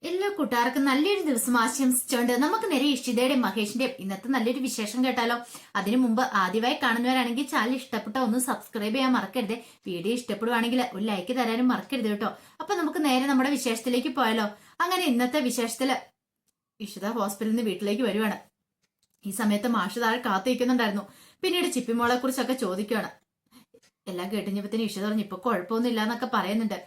എല്ലാ കൂട്ടുകാർക്കും നല്ലൊരു ദിവസം ആശംസിച്ചുകൊണ്ട് നമുക്ക് നേരെ ഇഷിതയുടെയും മഹേഷിന്റെയും ഇന്നത്തെ നല്ലൊരു വിശേഷം കേട്ടാലോ. അതിനു മുമ്പ് ആദ്യമായി കാണുന്നവരാണെങ്കിൽ ചാനൽ ഇഷ്ടപ്പെട്ട ഒന്ന് സബ്സ്ക്രൈബ് ചെയ്യാൻ മറക്കരുത്. വീഡിയോ ഇഷ്ടപ്പെടുവാണെങ്കിൽ ഒരു ലൈക്ക് തരാനും മറക്കരുത് കേട്ടോ. അപ്പൊ നമുക്ക് നേരെ നമ്മുടെ വിശേഷത്തിലേക്ക് പോയാലോ. അങ്ങനെ ഇന്നത്തെ വിശേഷത്തില് ഇഷിത ഹോസ്പിറ്റലിൽ നിന്ന് വീട്ടിലേക്ക് വരുവാണ്. ഈ സമയത്ത് മാഷ് താഴെ കാത്തിരിക്കുന്നുണ്ടായിരുന്നു. പിന്നീട് ചിപ്പിമോളെ കുറിച്ചൊക്കെ ചോദിക്കുകയാണ്. എല്ലാം കേട്ടുകഴിഞ്ഞപ്പത്തിന് ഇഷിത പറഞ്ഞു ഇപ്പൊ കുഴപ്പമൊന്നും ഇല്ലാന്നൊക്കെ പറയുന്നുണ്ട്.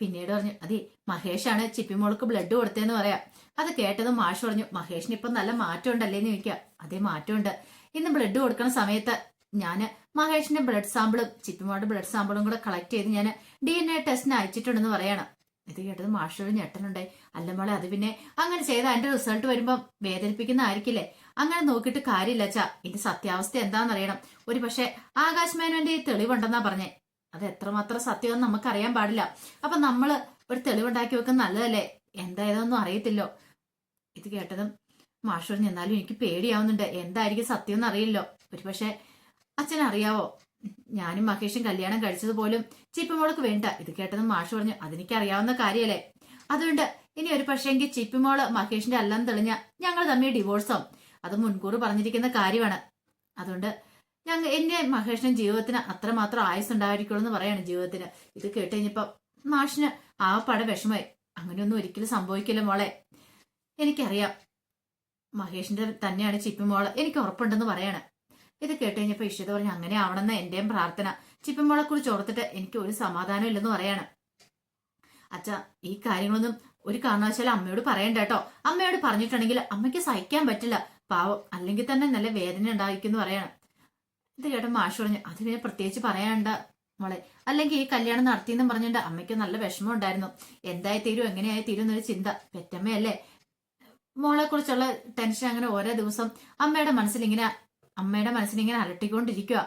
പിന്നീട് പറഞ്ഞു അതെ മഹേഷാണ് ചിപ്പിമോൾക്ക് ബ്ലഡ് കൊടുത്തതെന്ന് പറയാം. അത് കേട്ടതും മാഷ് പറഞ്ഞു മഹേഷിന് ഇപ്പൊ നല്ല മാറ്റം ഉണ്ടല്ലേന്ന് ചോദിക്കുക. അതേ മാറ്റമുണ്ട്. ഇന്ന് ബ്ലഡ് കൊടുക്കുന്ന സമയത്ത് ഞാന് മഹേഷിന്റെ ബ്ലഡ് സാമ്പിളും ചിപ്പിമോളുടെ ബ്ലഡ് സാമ്പിളും കൂടെ കളക്ട് ചെയ്ത് ഞാൻ DNA ടെസ്റ്റിന് അയച്ചിട്ടുണ്ടെന്ന് പറയണം. ഇത് കേട്ടത് മാഷൊരു ഞെട്ടനുണ്ടായി. അല്ല മോളെ അത് പിന്നെ അങ്ങനെ ചെയ്ത അതിന്റെ റിസൾട്ട് വരുമ്പം വേദനിപ്പിക്കുന്ന ആയിരിക്കില്ലേ. അങ്ങനെ നോക്കിയിട്ട് കാര്യമില്ല അച്ഛാ. ഇതിന്റെ സത്യാവസ്ഥ എന്താണെന്നറിയണം. ഒരു പക്ഷെ ആകാശ് മേനോന്റെ ഈ തെളിവുണ്ടെന്നാ പറഞ്ഞേ. അത് എത്രമാത്രം സത്യമെന്ന് നമുക്കറിയാൻ പാടില്ല. അപ്പൊ നമ്മള് ഒരു തെളിവുണ്ടാക്കി വെക്കുന്ന നല്ലതല്ലേ. എന്തായതൊന്നും അറിയത്തില്ലോ. ഇത് കേട്ടതും മാഷ് പറഞ്ഞു എന്നാലും എനിക്ക് പേടിയാവുന്നുണ്ട്. എന്തായിരിക്കും സത്യം എന്ന് അറിയില്ലോ. ഒരു പക്ഷെ അച്ഛനറിയാവോ ഞാനും മഹേഷും കല്യാണം കഴിച്ചത് പോലും ചിപ്പിമോൾക്ക് വേണ്ട. ഇത് കേട്ടതും മാഷ് പറഞ്ഞു അതെനിക്ക് അറിയാവുന്ന കാര്യമല്ലേ. അതുകൊണ്ട് ഇനി ഒരു പക്ഷേങ്കിൽ ചിപ്പിമോള് മഹേഷിന്റെ അല്ലെന്ന് തെളിഞ്ഞ ഞങ്ങൾ തമ്മിൽ ഡിവോഴ്സാവും. അത് മുൻകൂർ പറഞ്ഞിരിക്കുന്ന കാര്യമാണ്. അതുകൊണ്ട് എന്റെ മഹേഷിനും ജീവിതത്തിന് അത്രമാത്രം ആയുസ് ഉണ്ടായിരിക്കുള്ളൂ എന്ന് പറയാണ് ജീവിതത്തിന്. ഇത് കേട്ട് കഴിഞ്ഞപ്പോ മാഷിന് ആ പട വിഷമായി. അങ്ങനെയൊന്നും ഒരിക്കലും സംഭവിക്കില്ല മോളെ. എനിക്കറിയാം മഹേഷിന്റെ തന്നെയാണ് ചിപ്പിമോള്. എനിക്ക് ഉറപ്പുണ്ടെന്ന് പറയാണ്. ഇത് കേട്ട് കഴിഞ്ഞപ്പോ ഇഷിത പറഞ്ഞു അങ്ങനെ ആവണമെന്ന് എന്റെയും പ്രാർത്ഥന. ചിപ്പിമോളെ കുറിച്ച് ഓർത്തിട്ട് എനിക്ക് ഒരു സമാധാനം ഇല്ലെന്ന് പറയാണ്. അച്ഛാ ഈ കാര്യങ്ങളൊന്നും ഒരു കാരണവശാലും അമ്മയോട് പറയണ്ട കേട്ടോ. അമ്മയോട് പറഞ്ഞിട്ടുണ്ടെങ്കിൽ അമ്മയ്ക്ക് സഹിക്കാൻ പറ്റില്ല. പാവം അല്ലെങ്കിൽ തന്നെ നല്ല വേദന ഉണ്ടായിരിക്കും പറയണം. ഇത് കേട്ട മാഷ് പറഞ്ഞു അത് പിന്നെ പ്രത്യേകിച്ച് പറയാണ്ട മോളെ. അല്ലെങ്കിൽ ഈ കല്യാണം നടത്തിയെന്നും പറഞ്ഞിട്ട് അമ്മയ്ക്ക് നല്ല വിഷമം ഉണ്ടായിരുന്നു. എന്തായി തീരും എങ്ങനെയായി തീരും എന്നൊരു ചിന്ത. പെറ്റമ്മയല്ലേ. മോളെ കുറിച്ചുള്ള ടെൻഷൻ അങ്ങനെ ഓരോ ദിവസം അമ്മയുടെ മനസ്സിലിങ്ങനെ അലട്ടിക്കൊണ്ടിരിക്കുക.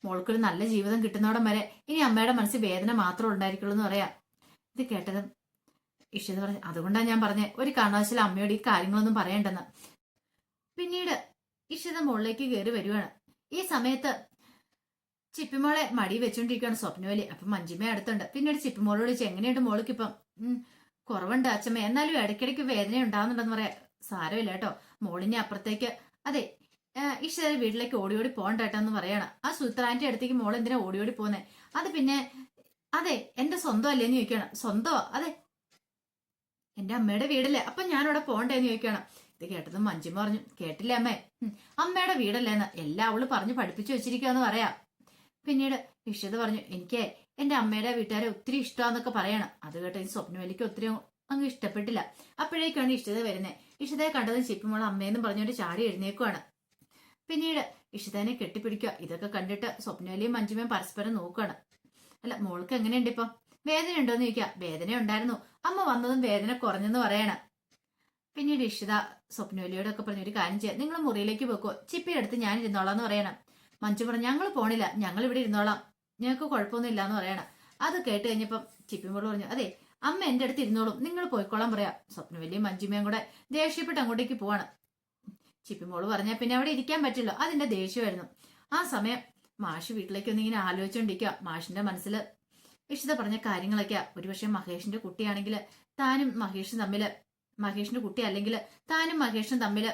മോൾക്കൊരു നല്ല ജീവിതം കിട്ടുന്നോടം വരെ ഇനി അമ്മയുടെ മനസ്സിൽ വേദന മാത്രം ഉണ്ടായിരിക്കുള്ളൂ എന്ന് പറയാം. ഇത് കേട്ടതും ഇഷിത പറഞ്ഞു അതുകൊണ്ടാണ് ഞാൻ പറഞ്ഞത് ഒരു കാരണവശാലും അമ്മയോട് ഈ കാര്യങ്ങളൊന്നും പറയണ്ടെന്ന്. പിന്നീട് ഇഷിത മുകളിലേക്ക് കയറി വരുവാണ്. ഈ സമയത്ത് ചിപ്പിമോളെ മടി വെച്ചോണ്ടിരിക്കുകയാണ് സ്വപ്നവലി. അപ്പൊ മഞ്ജിമ അടുത്തുണ്ട്. പിന്നീട് ചിപ്പിമോളോട് ചോദിച്ചു എങ്ങനെയുണ്ട് മോൾക്കിപ്പം. കുറവുണ്ട് അച്ഛമ്മ, എന്നാലും ഇടയ്ക്കിടയ്ക്ക് വേദന ഉണ്ടാവുന്നുണ്ടെന്ന് പറയാം. സാരമില്ല കേട്ടോ. മോളിനെ അപ്പുറത്തേക്ക് അതെ ഇഷിത വീട്ടിലേക്ക് ഓടി പോകണ്ട കേട്ടോ എന്ന് പറയണം. ആ സുത്രാന്റെ അടുത്തേക്ക് മോൾ എന്തിനാ ഓടി പോന്നെ. അത് പിന്നെ അതെ എന്റെ സ്വന്തം അല്ലേന്ന് ചോദിക്കണം. സ്വന്തമോ? അതെ എന്റെ അമ്മയുടെ വീടല്ലേ. അപ്പൊ ഞാനിവിടെ പോണ്ടേന്ന് ചോദിക്കണം. ഇത് കേട്ടതും മഞ്ജിമ പറഞ്ഞു കേട്ടില്ലേ അമ്മേ, അമ്മയുടെ വീടല്ലേന്ന് എല്ലാം അവള് പറഞ്ഞു പഠിപ്പിച്ചു വെച്ചിരിക്കാന്ന് പറയാം. പിന്നീട് ഇഷിത പറഞ്ഞു എനിക്ക് എന്റെ അമ്മയുടെ വീട്ടുകാരെ ഒത്തിരി ഇഷ്ടമാന്നൊക്കെ പറയണം. അത് കേട്ട് സ്വപ്നവലിക്ക് ഒത്തിരി അങ്ങ് ഇഷ്ടപ്പെട്ടില്ല. അപ്പോഴേക്കാണ് ഇഷിത വരുന്നത്. ഇഷിതയെ കണ്ടതും ചിപ്പിമോൾ അമ്മയെന്നും പറഞ്ഞുകൊണ്ട് ചാടി എഴുന്നേക്കുവാണ്. പിന്നീട് ഇഷിതനെ കെട്ടിപ്പിടിക്കുക. ഇതൊക്കെ കണ്ടിട്ട് സ്വപ്നവലിയും മഞ്ജിമയും പരസ്പരം നോക്കുകയാണ്. അല്ല മോൾക്ക് എങ്ങനെയുണ്ട് ഇപ്പൊ, വേദന ഉണ്ടോന്ന് ചോദിക്കാം. വേദന ഉണ്ടായിരുന്നു, അമ്മ വന്നതും വേദന കുറഞ്ഞെന്ന് പറയണം. പിന്നീട് ഇഷിത സ്വപ്നവലിയോടൊക്കെ പറഞ്ഞു ഒരു കാര്യം ചെയ്യാം, നിങ്ങൾ മുറിയിലേക്ക് വെക്കോ, ചിപ്പിയുടെ അടുത്ത് ഞാൻ ഇരുന്നോളാന്ന് പറയണം. മഞ്ജു പറഞ്ഞു ഞങ്ങൾ പോണില്ല, ഞങ്ങൾ ഇവിടെ ഇരുന്നോളാം, ഞങ്ങൾക്ക് കുഴപ്പമൊന്നും ഇല്ലാന്ന് പറയണം. അത് കേട്ട് കഴിഞ്ഞപ്പം ചിപ്പിമോള് പറഞ്ഞു അതെ അമ്മ എന്റെ അടുത്ത് ഇരുന്നോളും, നിങ്ങൾ പോയിക്കോളാൻ പറയാം. സ്വപ്നവലിയും മഞ്ജുമയും കൂടെ ദേഷ്യപ്പെട്ട് അങ്ങോട്ടേക്ക് പോവാണ്. ചിപ്പിമോള് പറഞ്ഞാൽ പിന്നെ അവിടെ ഇരിക്കാൻ പറ്റില്ല, അതിന്റെ ദേഷ്യമായിരുന്നു. ആ സമയം മാഷ് വീട്ടിലേക്ക് ഒന്നിങ്ങനെ ആലോചിച്ചോണ്ടിരിക്കുക. മാഷിന്റെ മനസ്സിൽ ഇഷിത പറഞ്ഞ കാര്യങ്ങളൊക്കെയാ. ഒരുപക്ഷെ മഹേഷിന്റെ കുട്ടിയാണെങ്കിൽ താനും മഹേഷിന്റെ കുട്ടി അല്ലെങ്കിൽ താനും മഹേഷും തമ്മില്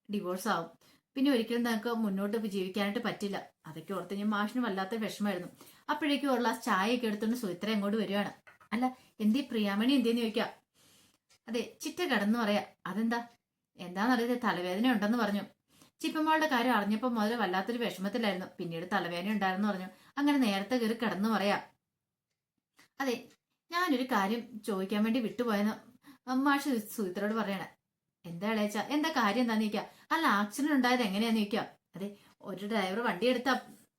ഡിവോഴ്സ് ആവും. പിന്നെ ഒരിക്കലും നമുക്ക് മുന്നോട്ട് ജീവിക്കാനായിട്ട് പറ്റില്ല. അതൊക്കെ ഓർത്ത് ഞാൻ മാഷിന് വല്ലാത്ത വിഷമായിരുന്നു. അപ്പോഴേക്കും ഒരു ഗ്ലാസ് ചായയൊക്കെ എടുത്തുകൊണ്ട് സുമിത്ര അങ്ങോട്ട് വരുവാണ്. അല്ല എന്തേ പ്രിയാമണി എന്തേന്ന് ചോദിക്കാം. അതെ ചിറ്റ കടന്നു പറയാ. അതെന്താ എന്താണെന്നറിയത് തലവേദന ഉണ്ടെന്ന് പറഞ്ഞു. ചിപ്പമ്മളുടെ കാര്യം അറിഞ്ഞപ്പോൾ മുതൽ വല്ലാത്തൊരു വിഷമത്തിലായിരുന്നു. പിന്നീട് തലവേദന ഉണ്ടായിരുന്നു പറഞ്ഞു. അങ്ങനെ നേരത്തെ കയറി കിടന്നു പറയാ. അതെ ഞാനൊരു കാര്യം ചോദിക്കാൻ വേണ്ടി വിട്ടുപോയെന്ന് മാഷ് സുഹിത്രയോട് പറയണേ. എന്താ ഇളയച്ച, എന്താ കാര്യം എന്താന്ന് ചോദിക്കാം. അല്ല ആക്സിഡന്റ് ഉണ്ടായത് എങ്ങനെയാന്ന് ചോദിക്കാം. അതെ ഒരു ഡ്രൈവർ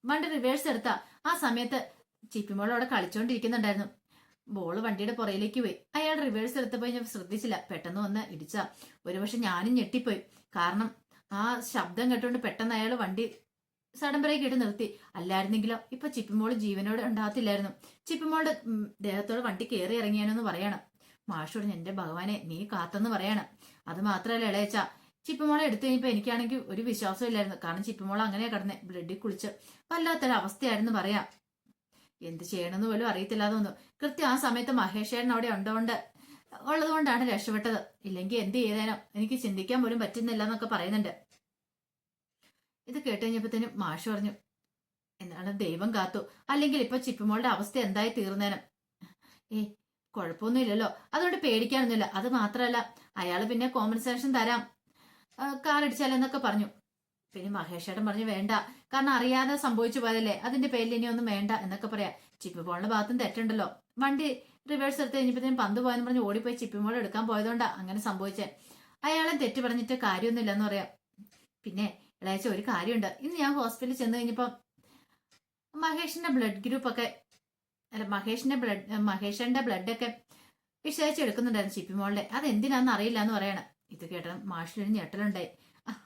വണ്ടി റിവേഴ്സ് എടുത്താ. ആ സമയത്ത് ചിപ്പിമോൾ അവിടെ കളിച്ചോണ്ടിരിക്കുന്നുണ്ടായിരുന്നു. ബോള് വണ്ടിയുടെ പുറയിലേക്ക് പോയി. അയാൾ റിവേഴ്സ് എടുത്തപ്പോ ഞാൻ ശ്രദ്ധിച്ചില്ല, പെട്ടെന്ന് വന്ന് ഇടിച്ചാ. ഒരുപക്ഷെ ഞാനും ഞെട്ടിപ്പോയി. കാരണം ആ ശബ്ദം കേട്ടുകൊണ്ട് പെട്ടെന്ന് അയാൾ വണ്ടി സഡൻ ബ്രേക്ക് ഇട്ട് നിർത്തി. അല്ലായിരുന്നെങ്കിലോ ഇപ്പൊ ചിപ്പിമോള് ജീവനോട് ഉണ്ടാകത്തില്ലായിരുന്നു. ചിപ്പിമോളുടെ ദേഹത്തോട് വണ്ടി കയറി ഇറങ്ങിയാണെന്ന് പറയണം. മാഷോട് എന്റെ ഭഗവാനെ നീ കാത്തെന്ന് പറയണം. അത് മാത്രല്ല ഇളയച്ച, ചിപ്പിമോളെ എടുത്തു കഴിഞ്ഞപ്പോ എനിക്കാണെങ്കിൽ ഒരു വിശ്വാസം ഇല്ലായിരുന്നു. കാരണം ചിപ്പിമോളെ അങ്ങനെ കിടന്നെ ബ്ലഡിൽ കുളിച്ച് വല്ലാത്തൊരു അവസ്ഥയായിരുന്നു പറയാം. എന്ത് ചെയ്യണമെന്ന് പോലും അറിയത്തില്ലാതെ വന്നു. കൃത്യം ആ സമയത്ത് മഹേഷ് ചേട്ടൻ അവിടെ ഉണ്ടോണ്ട് ഉള്ളത് കൊണ്ടാണ് രക്ഷപ്പെട്ടത്. ഇല്ലെങ്കിൽ എന്ത് ചെയ്തേനോ എനിക്ക് ചിന്തിക്കാൻ പോലും പറ്റുന്നില്ല എന്നൊക്കെ പറയുന്നുണ്ട്. ഇത് കേട്ട് കഴിഞ്ഞപ്പോഴത്തേനും മാഷ് പറഞ്ഞു, എന്താണ് ദൈവം കാത്തു, അല്ലെങ്കിൽ ഇപ്പൊ ചിപ്പിമോളുടെ അവസ്ഥ എന്തായി തീർന്നേനും. കുഴപ്പമൊന്നുമില്ലല്ലോ, അതുകൊണ്ട് പേടിക്കാനൊന്നുമില്ല. അത് മാത്രമല്ല, അയാള് പിന്നെ കോമ്പൻസേഷൻ തരാം, കാർ ഇടിച്ചാലെന്നൊക്കെ പറഞ്ഞു. പിന്നെ മഹേഷേട്ടൻ പറഞ്ഞു വേണ്ട, കാരണം അറിയാതെ സംഭവിച്ചു പോയതല്ലേ, അതിന്റെ പേരിൽ ഇനി ഒന്നും വേണ്ട എന്നൊക്കെ പറയാം. ചിപ്പിമോളുടെ ഭാഗത്തും തെറ്റുണ്ടല്ലോ. വണ്ടി റിവേഴ്സ് എടുത്ത് കഴിഞ്ഞപ്പോഴത്തേനും പന്ത് പോയെന്ന് പറഞ്ഞ് ഓടിപ്പോയി ചിപ്പിമോൾ എടുക്കാൻ പോയതുകൊണ്ടാ അങ്ങനെ സംഭവിച്ചേ. അയാളെ തെറ്റ് പറഞ്ഞിട്ട് കാര്യമൊന്നുമില്ലെന്ന് പറയാം. പിന്നെ ഇളയച്ച ഒരു കാര്യമുണ്ട്, ഇന്ന് ഞാൻ ഹോസ്പിറ്റലിൽ ചെന്ന് കഴിഞ്ഞപ്പോ മഹേഷിന്റെ ബ്ലഡ് ഗ്രൂപ്പ് ഒക്കെ അല്ല മഹേഷിന്റെ ബ്ലഡ് ഒക്കെ വിശേഷിച്ചെടുക്കുന്നുണ്ടായിരുന്നു ചിപ്പിമോളുടെ. അതെന്തിനാന്ന് അറിയില്ല എന്ന് പറയണം. ഇത് കേട്ട മാഷിലൊരു ഞെട്ടലുണ്ടായി.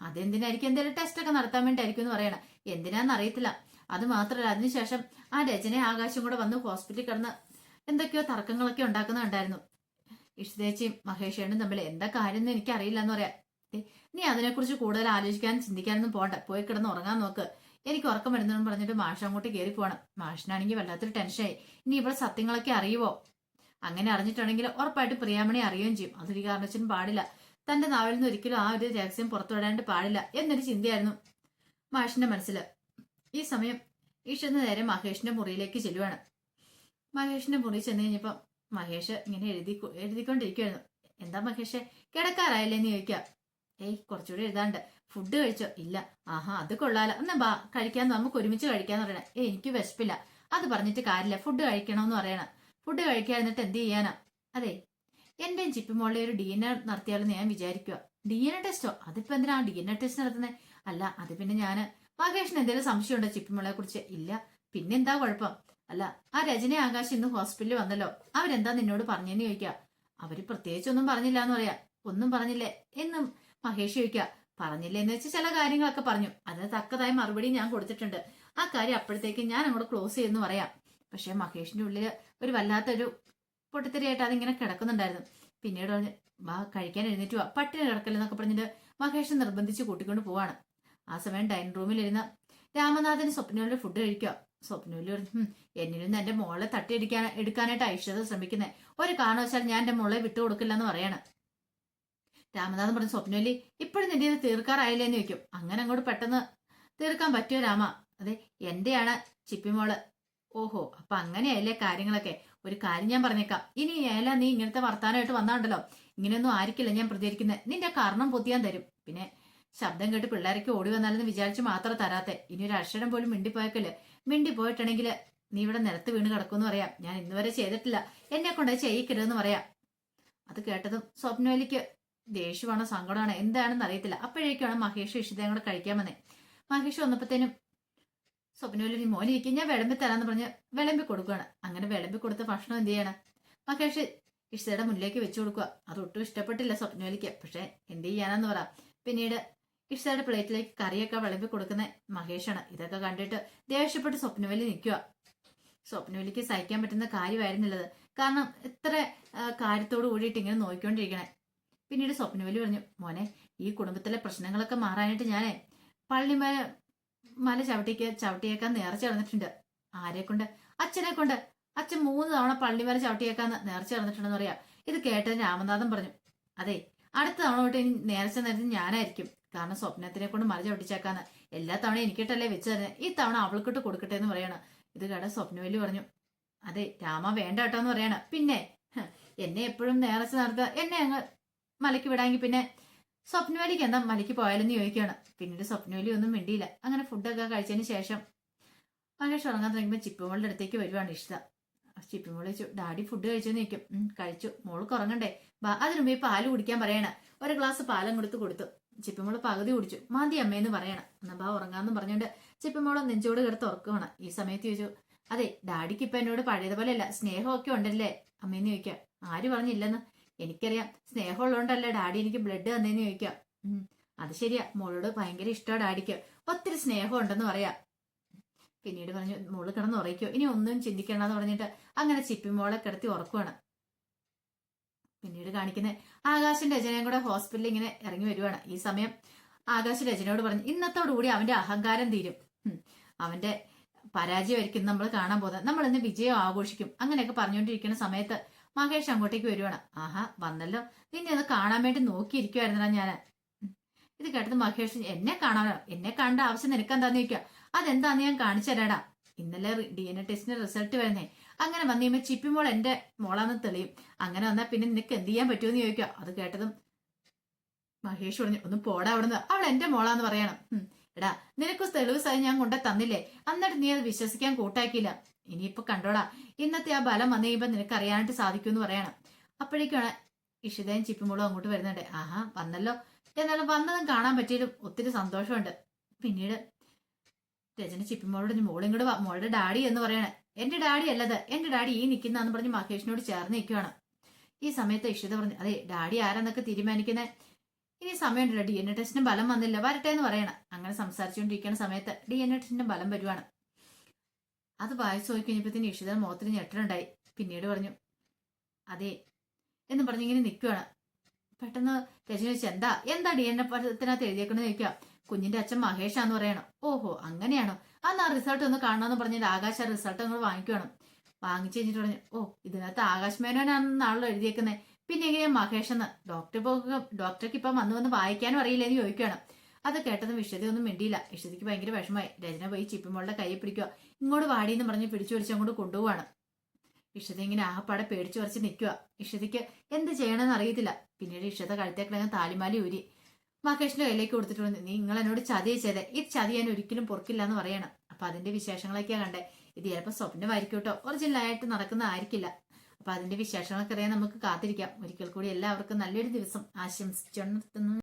അതെന്തിനായിരിക്കും, എന്തെങ്കിലും ടെസ്റ്റ് ഒക്കെ നടത്താൻ വേണ്ടിയായിരിക്കും എന്ന് പറയണം. എന്തിനാന്ന് അറിയത്തില്ല. അത് മാത്രമല്ല, അതിനുശേഷം ആ രചന ആകാശം കൂടെ വന്ന് ഹോസ്പിറ്റലിൽ കിടന്ന് എന്തൊക്കെയോ തർക്കങ്ങളൊക്കെ ഉണ്ടാക്കുന്നുണ്ടായിരുന്നു. ഇഷ്ടതേച്ചിയും മഹേഷേനും തമ്മിൽ എന്താ കാര്യം എന്ന് എനിക്ക് അറിയില്ല എന്ന് പറയാം. നീ അതിനെക്കുറിച്ച് കൂടുതൽ ആലോചിക്കാനും ചിന്തിക്കാനൊന്നും പോണ്ട, പോയി കിടന്ന് ഉറങ്ങാൻ നോക്ക്, എനിക്ക് ഉറക്കം വരുന്നെന്ന് പറഞ്ഞിട്ട് മാഷ് അങ്ങോട്ട് കയറി പോകണം. മാഷിനാണെങ്കിൽ വല്ലാത്തൊരു ടെൻഷനായി. ഇനി ഇവിടെ സത്യങ്ങളൊക്കെ അറിയുവോ? അങ്ങനെ അറിഞ്ഞിട്ടുണ്ടെങ്കിൽ ഉറപ്പായിട്ട് പ്രിയാമണി അറിയുകയും ചെയ്യും. അതൊരു കാരണവശാലും പാടില്ല. തന്റെ നാവിൽ നിന്ന് ഒരിക്കലും ആ ഒരു രഹസ്യം പുറത്തുവിടാണ്ട് പാടില്ല എന്നൊരു ചിന്തയായിരുന്നു മാഷിന്റെ മനസ്സില്. ഈ സമയം ഈശ്വരന് നേരെ മഹേഷിന്റെ മുറിയിലേക്ക് ചെല്ലുവാണ്. മഹേഷിന്റെ മുറി ചെന്ന് കഴിഞ്ഞപ്പോ മഹേഷ് ഇങ്ങനെ എഴുതിക്കൊണ്ടിരിക്കുവായിരുന്നു. എന്താ മഹേഷ്, കിടക്കാറായില്ലേന്ന് ചോദിക്കാം. കുറച്ചുകൂടി എഴുതാണ്ട്. ഫുഡ് കഴിച്ചോ? ഇല്ല. ആഹാ, അത് കൊള്ളാലോ, എന്നാ ബാ കഴിക്കാൻ, നമുക്ക് ഒരുമിച്ച് കഴിക്കാന്ന് പറയണേ. എനിക്ക് വിശപ്പില്ല. അത് പറഞ്ഞിട്ട് കാര്യമില്ല, ഫുഡ് കഴിക്കണമെന്ന് പറയണം. ഫുഡ് കഴിക്കാതിരുന്നിട്ട് എന്ത് ചെയ്യാനാ? അതെ, എന്റെയും ചിപ്പിമോളെ ഒരു DNA നടത്തിയാലെന്ന് ഞാൻ വിചാരിക്കുക. DNA ടെസ്റ്റോ? അതിപ്പോ എന്തിനാ DNA ടെസ്റ്റ് നടത്തുന്നത്? അല്ല, അത് പിന്നെ ഞാന് മഹേഷിന് എന്തെങ്കിലും സംശയമുണ്ടോ ചിപ്പിമോളെ കുറിച്ച്? ഇല്ല. പിന്നെന്താ കുഴപ്പം? അല്ല, ആ രജനി ആകാശ് ഇന്ന് ഹോസ്പിറ്റലിൽ വന്നല്ലോ, അവരെന്താ നിന്നോട് പറഞ്ഞെന്ന് ചോദിക്കുക. അവര് പ്രത്യേകിച്ചൊന്നും പറഞ്ഞില്ല എന്ന് പറയാ. ഒന്നും പറഞ്ഞില്ലേ എന്നും മഹേഷ് ചോദിക്കുക. പറഞ്ഞില്ലേ എന്ന് വെച്ച് ചില കാര്യങ്ങളൊക്കെ പറഞ്ഞു, അതിന് തക്കതായ മറുപടി ഞാൻ കൊടുത്തിട്ടുണ്ട്. ആ കാര്യം അപ്പോഴത്തേക്ക് ഞാൻ അങ്ങോട്ട് ക്ലോസ് ചെയ്യുമെന്ന് പറയാം. പക്ഷെ മഹേഷിന്റെ ഉള്ളില് ഒരു വല്ലാത്തൊരു പൊട്ടിത്തെറിയായിട്ട് അതിങ്ങനെ കിടക്കുന്നുണ്ടായിരുന്നു. പിന്നീട് പറഞ്ഞ് വാ കഴിക്കാൻ എഴുന്നേറ്റ് വാ, പട്ടിണി കിടക്കല്ലെന്നൊക്കെ പറഞ്ഞിട്ട് മഹേഷ് നിർബന്ധിച്ച് കൂട്ടിക്കൊണ്ട് പോവാണ്. ആ സമയം ഡൈനിങ് റൂമിലിരുന്ന് രാമനാഥന് സ്വപ്നയോട് ഫുഡ് കഴിക്കുക. സ്വപ്നവല്ലി പറഞ്ഞു, എന്നിരുന്ന് എന്റെ മോളെ എടുക്കാനായിട്ട് ഐശ്വര്യ ശ്രമിക്കുന്നത്, ഒരു കാരണവശാൽ ഞാൻ എന്റെ മോളെ വിട്ടുകൊടുക്കില്ല എന്ന് പറയാണ്. രാമനാഥൻ പറഞ്ഞു, സ്വപ്നവല്ലി ഇപ്പോഴും നിന്റെ ഇത് തീർക്കാറായില്ലേന്ന് ചോദിക്കും. അങ്ങനെ അങ്ങോട്ട് പെട്ടെന്ന് തീർക്കാൻ പറ്റുമോ രാമ? അതെ, എന്റെയാണ് ചിപ്പിമോള്. ഓഹോ, അപ്പൊ അങ്ങനെയല്ലേ കാര്യങ്ങളൊക്കെ. ഒരു കാര്യം ഞാൻ പറഞ്ഞേക്കാം, ഇനി ഏല നീ ഇങ്ങനത്തെ വർത്താനമായിട്ട് വന്നാണ്ടല്ലോ, ഇങ്ങനെയൊന്നും ആയിരിക്കില്ല ഞാൻ പ്രതികരിക്കുന്നത്. നിന്റെ കർണം പൊത്തിയാൻ തരും. പിന്നെ ശബ്ദം കേട്ട് പിള്ളേരൊക്കെ ഓടി വന്നാലെന്ന് വിചാരിച്ച് മാത്രം തരാത്തെ. ഇനി ഒരു അക്ഷരം പോലും മിണ്ടിപ്പോയക്കല്ലേ. മിണ്ടിപ്പോയിട്ടുണ്ടെങ്കിൽ നീ ഇവിടെ നിലത്ത് വീണ് കിടക്കുമെന്ന് പറയാം. ഞാൻ ഇന്നുവരെ ചെയ്തിട്ടില്ല, എന്നെ കൊണ്ട് ചെയ്യിക്കരുതെന്ന് പറയാം. അത് കേട്ടതും സ്വപ്നവലിക്ക് ദേഷ്യമാണോ സങ്കടമാണോ എന്താണെന്ന് അറിയത്തില്ല. അപ്പോഴേക്കാണ് മഹേഷ് ഇഷിതയും കൂടെ കഴിക്കാൻ വന്നേ. മഹേഷ് വന്നപ്പോഴത്തേനും സ്വപ്നവലി മോനിരിക്കും, ഞാൻ വിളമ്പി തരാന്ന് പറഞ്ഞ് വിളമ്പി കൊടുക്കുകയാണ്. അങ്ങനെ വിളമ്പി കൊടുത്ത ഭക്ഷണം എന്ത് ചെയ്യണം, മഹേഷ് ഇഷിതയുടെ മുന്നിലേക്ക് വെച്ചു കൊടുക്കുക. അതൊട്ടും ഇഷ്ടപ്പെട്ടില്ല സ്വപ്നവലിക്ക്. പക്ഷെ എന്ത് ചെയ്യാനാന്ന് പറ. പിന്നീട് ഇഷിതയുടെ പ്ലേറ്റിലേക്ക് കറിയൊക്കെ വിളമ്പി കൊടുക്കുന്ന മഹേഷാണ്. ഇതൊക്കെ കണ്ടിട്ട് ദേഷ്യപ്പെട്ട് സ്വപ്നവലി നിൽക്കുക. സ്വപ്നവലിക്ക് സഹിക്കാൻ പറ്റുന്ന കാര്യമായിരുന്നില്ലത്. കാരണം ഇത്ര കാര്യത്തോട് കൂടിയിട്ട് ഇങ്ങനെ നോക്കിക്കൊണ്ടിരിക്കണേ. പിന്നീട് സ്വപ്നവലി പറഞ്ഞു, മോനെ ഈ കുടുംബത്തിലെ പ്രശ്നങ്ങളൊക്കെ മാറാനായിട്ട് ഞാനേ മല ചവിട്ടിയേക്കാൻ നേർച്ച നടന്നിട്ടുണ്ട്. ആരെ കൊണ്ട്? അച്ഛനെ കൊണ്ട്. അച്ഛൻ 3 തവണ പള്ളിമല ചവിട്ടിയേക്കാന്ന് നേർച്ച നടന്നിട്ടുണ്ടെന്ന് പറയാം. ഇത് കേട്ടത് രാമനാഥൻ പറഞ്ഞു, അതെ, അടുത്ത തവണ തൊട്ട് ഇനി നേർച്ച നേരത്തെ ഞാനായിരിക്കും. കാരണം സ്വപ്നത്തിനെ കൊണ്ട് മല ചവിട്ടിച്ചേക്കാന്ന് എല്ലാ തവണ എനിക്കിട്ടല്ലേ വെച്ച് തന്നെ, ഈ തവണ അവൾക്കിട്ട് കൊടുക്കട്ടെ എന്ന് പറയണം. ഇത് കേട്ട സ്വപ്നവലി പറഞ്ഞു, അതെ രാമ വേണ്ട കേട്ടോ എന്ന് പറയണ. പിന്നെ എന്നെ എപ്പോഴും നേർച്ച നടത്തുക, എന്നെ അങ്ങ് മലയ്ക്ക് വിടാമെങ്കിൽ പിന്നെ സ്വപ്നവലിക്ക് എന്താ മലയ്ക്ക് പോയാലെന്ന് ചോദിക്കുകയാണ്. പിന്നീട് സ്വപ്നവലി ഒന്നും മിണ്ടിയില്ല. അങ്ങനെ ഫുഡൊക്കെ കഴിച്ചതിന് ശേഷം മഹേഷ് ഉറങ്ങാൻ തുടങ്ങുമ്പോൾ ചിപ്പിമോളുടെ അടുത്തേക്ക് വരുവാണ് ഇഷ്ട. ചിപ്പിമോൾ ചോദിച്ചു, ഡാഡി ഫുഡ് കഴിച്ചെന്ന് ചോദിക്കും. കഴിച്ചു, മോൾക്ക് ഉറങ്ങണ്ടേ, അതിനുമ്പ് ഈ പാല് കുടിക്കാൻ പറയണ. ഒരു ഗ്ലാസ് പാലം കൊടുത്തു. ചിപ്പിമോള് പകുതി കുടിച്ചു. മതി അമ്മയെന്ന് പറയണം. എന്നാ ബാ ഉറങ്ങാന്ന് പറഞ്ഞുകൊണ്ട് ചിപ്പിമോളെ നെഞ്ചോട് കിടത്ത് ഉറക്കുവാണ്. ഈ സമയത്ത് ചോദിച്ചു, അതെ ഡാഡിക്ക് ഇപ്പൊ എന്നോട് പഴയതുപോലെയല്ല, സ്നേഹമൊക്കെ ഉണ്ടല്ലേ അമ്മയെന്ന് ചോദിക്കാം. ആര് പറഞ്ഞില്ലെന്ന്? എനിക്കറിയാം, സ്നേഹമുള്ളതുകൊണ്ടല്ലേ ഡാഡി എനിക്ക് ബ്ലഡ് തന്നേന്ന് ചോദിക്കാം. അത് ശരിയാ, മോളോട് ഭയങ്കര ഇഷ്ടമാണ് ഡാഡിക്ക്, ഒത്തിരി സ്നേഹം ഉണ്ടെന്ന് പറയാം. പിന്നീട് പറഞ്ഞു, മോള് കിടന്ന് ഉറയ്ക്കോ, ഇനി ഒന്നും ചിന്തിക്കണ്ടെന്ന് പറഞ്ഞിട്ട് അങ്ങനെ ചിപ്പിമോളെ കിടത്തി ഉറക്കുവാണ്. പിന്നീട് കാണിക്കുന്നത് ആകാശിന്റെ രചനയും കൂടെ ഹോസ്പിറ്റലിൽ ഇങ്ങനെ ഇറങ്ങി വരുവാണ്. ഈ സമയം ആകാശ് രചനയോട് പറഞ്ഞു, ഇന്നത്തോടുകൂടി അവന്റെ അഹങ്കാരം തീരും, അവന്റെ പരാജയമായിരിക്കും നമ്മൾ കാണാൻ പോകുന്നത്, നമ്മൾ ഇന്ന് വിജയം ആഘോഷിക്കും. അങ്ങനെയൊക്കെ പറഞ്ഞുകൊണ്ടിരിക്കുന്ന സമയത്ത് മഹേഷ് അങ്ങോട്ടേക്ക് വരുവാണ്. ആഹാ വന്നല്ലോ, നിന്നെ ഒന്ന് കാണാൻ വേണ്ടി നോക്കിയിരിക്കുവായിരുന്നടാ ഞാന്. ഇത് കേട്ടത് മഹേഷ്, എന്നെ കാണാനോ? എന്നെ കാണേണ്ട ആവശ്യം നിനക്കെന്താന്ന് ചോദിക്കുക. അതെന്താന്ന് ഞാൻ കാണിച്ചു തരാടാ. ഇന്നലെ DNA ടെസ്റ്റിന്റെ റിസൾട്ട് വരുന്നേ. അങ്ങനെ വന്നു കഴിയുമ്പോ ചിപ്പിമോൾ എന്റെ മോളാന്ന് തെളിയും. അങ്ങനെ വന്നാൽ പിന്നെ നിനക്ക് എന്ത് ചെയ്യാൻ പറ്റുമെന്ന് ചോദിക്കുക. അത് കേട്ടതും മഹേഷ് പറഞ്ഞു, ഒന്ന് പോടാ അവിടുന്ന്, അവൾ എന്റെ മോളാന്ന് പറയണം. എടാ നിനക്ക് തെളിവ് സഹി ഞാൻ കൊണ്ടേ തന്നില്ലേ, എന്നിട്ട് നീ അത് വിശ്വസിക്കാൻ കൂട്ടാക്കിയില്ല. ഇനിയിപ്പൊ കണ്ടോടാ, ഇന്നത്തെ ആ ബലം വന്നു കഴിയുമ്പോ നിനക്ക് അറിയാനായിട്ട് സാധിക്കുമെന്ന് പറയണം. അപ്പോഴേക്കാണ് ഇഷിതയും ചിപ്പിമോളും അങ്ങോട്ട് വരുന്നുണ്ട്. ആഹാ വന്നല്ലോ, എന്നാലും വന്നതും കാണാൻ പറ്റിയതിലും ഒത്തിരി സന്തോഷമുണ്ട്. പിന്നീട് രജന ചിപ്പിമോളോട് മോളും കൂടെ മോളുടെ ഡാഡി എന്ന് പറയണേ. എന്റെ ഡാഡി അല്ലത്, എന്റെ ഡാഡി ഈ നിൽക്കുന്നാന്ന് പറഞ്ഞ് മഹേഷിനോട് ചേർന്ന് നിൽക്കുവാണ്. ഈ സമയത്ത് ഇഷിത പറഞ്ഞു, അതെ ഡാഡി ആരാന്നൊക്കെ തീരുമാനിക്കുന്നേ, ഇനി സമയമുണ്ടല്ലോ, DNA ടെസ്റ്റിന് ബലം വന്നില്ല, വരട്ടെ എന്ന് പറയണം. അങ്ങനെ സംസാരിച്ചുകൊണ്ടിരിക്കുന്ന സമയത്ത് DNA ടെസ്റ്റിന്റെ ബലം വരുവാണ്. അത് വായിച്ചു നോക്കി കഴിഞ്ഞപ്പോഴത്തേന് ഇഷിത മുഖത്തിന് ഞെട്ടലുണ്ടായി. പിന്നീട് പറഞ്ഞു, അതെ എന്ന് പറഞ്ഞിങ്ങനെ നിൽക്കുവാണ്. പെട്ടെന്ന് രജനി ചോദിച്ചു, എന്താ DNA പത്രത്തിനകത്ത് എഴുതിയേക്കണെന്ന് ചോദിക്കുക. കുഞ്ഞിന്റെ അച്ഛൻ മഹേഷാന്ന് പറയണം. ഓഹോ അങ്ങനെയാണോ, അന്ന് ആ റിസൾട്ട് ഒന്ന് കാണണമെന്ന് പറഞ്ഞിട്ട് ആകാശ് ആ റിസൾട്ട് നിങ്ങൾ വാങ്ങിക്കുവാണ്. വാങ്ങിച്ചു കഴിഞ്ഞിട്ട് പറഞ്ഞു, ഓ ഇതിനകത്ത് ആകാശ് മേനോനാണെന്നാണല്ലോ എഴുതിയേക്കുന്നത്, പിന്നെ എങ്ങനെയാ മഹേഷ് എന്ന്? ഡോക്ടർക്ക് ഇപ്പം വന്ന് വായിക്കാനും അറിയില്ലെന്ന് ചോദിക്കുകയാണ്. അത് കേട്ടതും ഇഷതയൊന്നും മിണ്ടിയില്ല. ഇഷതയ്ക്ക് ഭയങ്കര വിഷമമായി. രചന പോയി ചിപ്പിമോളുടെ കൈയെ പിടിക്കുക. ഇങ്ങോട്ട് വാടിയെന്ന് പറഞ്ഞ് പിടിച്ചു പിടിച്ച് അങ്ങോട്ട് കൊണ്ടുപോവാണ്. ഇഷത ഇങ്ങനെ ആകപ്പാടെ പേടിച്ചു വരച്ച് നിൽക്കുക. ഇഷതയ്ക്ക് എന്ത് ചെയ്യണമെന്ന് അറിയത്തില്ല. പിന്നീട് ഇഷത കഴുത്തേക്കിടങ്ങ് താലിമാലി ഊരി മഹേഷിന്റെ കയ്യിലേക്ക് കൊടുത്തിട്ടുണ്ട്. നിങ്ങൾ എന്നോട് ചതി ചെയ്തേ, ഈ ചതി ഞാൻ ഒരിക്കലും പൊറുക്കില്ല എന്ന് പറയണം. അപ്പൊ അതിന്റെ വിശേഷങ്ങളൊക്കെയാ കണ്ടേ. ഇത് ചിലപ്പോൾ സ്വപ്നമായിരിക്കും കേട്ടോ, ഒറിജിനലായിട്ട് നടക്കുന്നതായിരിക്കില്ല. അപ്പൊ അതിന്റെ വിശേഷങ്ങളൊക്കെ അറിയാൻ നമുക്ക് കാത്തിരിക്കാം. ഒരിക്കൽ കൂടി എല്ലാവർക്കും നല്ലൊരു ദിവസം ആശംസിച്ചു നിർത്തുന്നു.